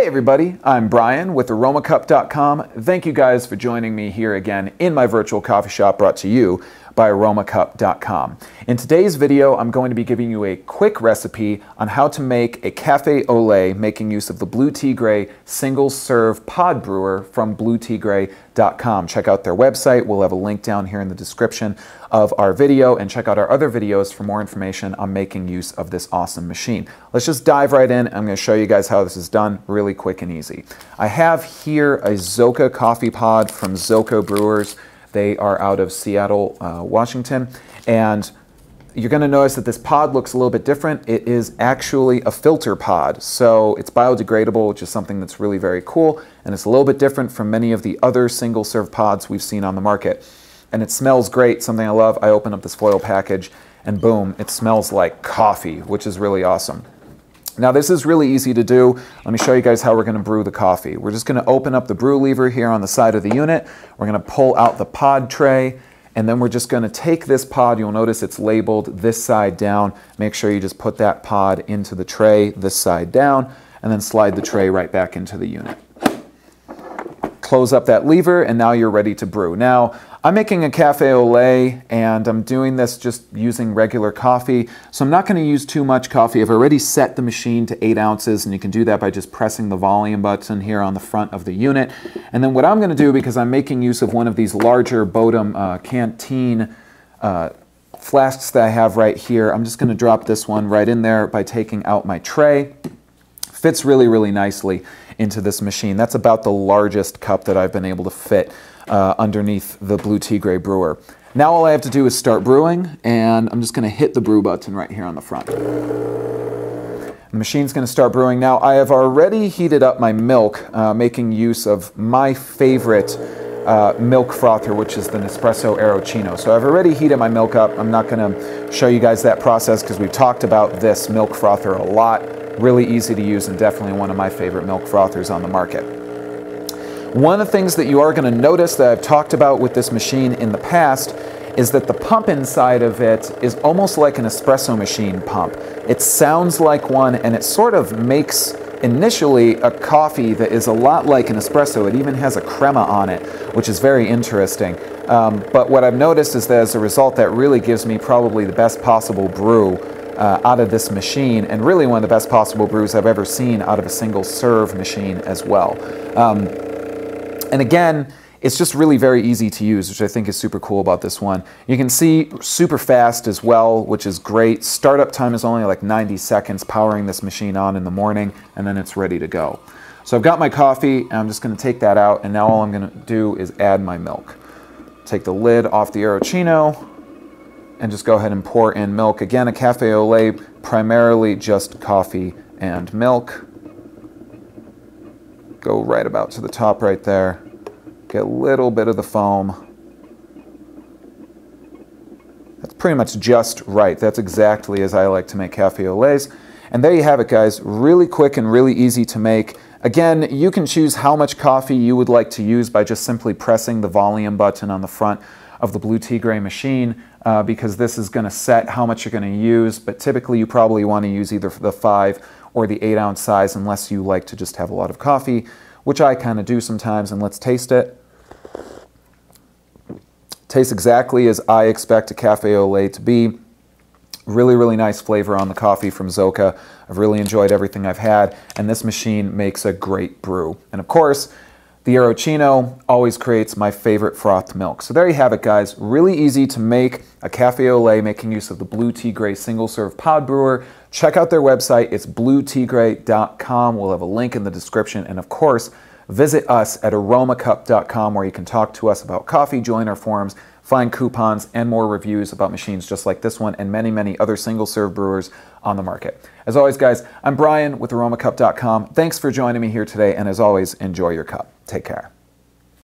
everybody, I'm Brian with Aromacup.com. Thank you guys for joining me here again in my virtual coffee shop brought to you by Aromacup.com. In today's video, I'm going to be giving you a quick recipe on how to make a cafe au lait making use of the Blu Tigres single serve pod brewer from BluTigres.com. Check out their website. We'll have a link down here in the description of our video, and check out our other videos for more information on making use of this awesome machine. Let's just dive right in. I'm going to show you guys how this is done really quick and easy. I have here a Zoka coffee pod from Zoka Brewers. They are out of Seattle, Washington, and you're going to notice that this pod looks a little bit different. It is actually a filter pod, so it's biodegradable, which is something that's really very cool, and it's a little bit different from many of the other single-serve pods we've seen on the market. And it smells great, something I love. I open up this foil package, and boom, it smells like coffee, which is really awesome. Now this is really easy to do. Let me show you guys how we're going to brew the coffee. We're just going to open up the brew lever here on the side of the unit. We're going to pull out the pod tray, and then we're just going to take this pod. You'll notice it's labeled this side down. Make sure you just put that pod into the tray this side down, and then slide the tray right back into the unit. Close up that lever, and now you're ready to brew. Now, I'm making a cafe au lait, and I'm doing this just using regular coffee, so I'm not going to use too much coffee. I've already set the machine to 8 ounces, and you can do that by just pressing the volume button here on the front of the unit. And then what I'm going to do, because I'm making use of one of these larger Bodum canteen flasks that I have right here, I'm just going to drop this one right in there by taking out my tray. Fits really, really nicely into this machine. That's about the largest cup that I've been able to fit underneath the Blu Tigres brewer. Now all I have to do is start brewing, and I'm just going to hit the brew button right here on the front. The machine's going to start brewing. Now I have already heated up my milk, making use of my favorite milk frother, which is the Nespresso Aromacup. So I've already heated my milk up. I'm not going to show you guys that process because we've talked about this milk frother a lot. Really easy to use, and definitely one of my favorite milk frothers on the market. One of the things that you are going to notice that I've talked about with this machine in the past is that the pump inside of it is almost like an espresso machine pump. It sounds like one, and it sort of makes initially a coffee that is a lot like an espresso. It even has a crema on it, which is very interesting. But what I've noticed is that as a result, that really gives me probably the best possible brew out of this machine, and really one of the best possible brews I've ever seen out of a single serve machine as well. And again, it's just really very easy to use, which I think is super cool about this one. You can see super fast as well, which is great. Startup time is only like 90 seconds powering this machine on in the morning, and then it's ready to go. So I've got my coffee, and I'm just going to take that out, and now all I'm going to do is add my milk. Take the lid off the Aromacup, and just go ahead and pour in milk. Again, a cafe au lait, primarily just coffee and milk. Go right about to the top right there. Get a little bit of the foam. That's pretty much just right. That's exactly as I like to make cafe au laits. And there you have it, guys. Really quick and really easy to make. Again, you can choose how much coffee you would like to use by just simply pressing the volume button on the front of the Blu Tigres machine, because this is going to set how much you're going to use, but typically you probably want to use either the 5 or the 8 ounce size unless you like to just have a lot of coffee, which I kind of do sometimes. And let's taste it. Tastes exactly as I expect a cafe au lait to be. Really, really nice flavor on the coffee from Zoka. I've really enjoyed everything I've had, and this machine makes a great brew. And of course, the Aromacup always creates my favorite frothed milk. So there you have it, guys. Really easy to make a cafe au lait making use of the Blu Tigres single serve pod brewer. Check out their website. It's BluTigres.com. We'll have a link in the description. And of course, visit us at Aromacup.com, where you can talk to us about coffee, join our forums, find coupons, and more reviews about machines just like this one and many, many other single serve brewers on the market. As always, guys, I'm Brian with Aromacup.com. Thanks for joining me here today, and as always, enjoy your cup. Take care.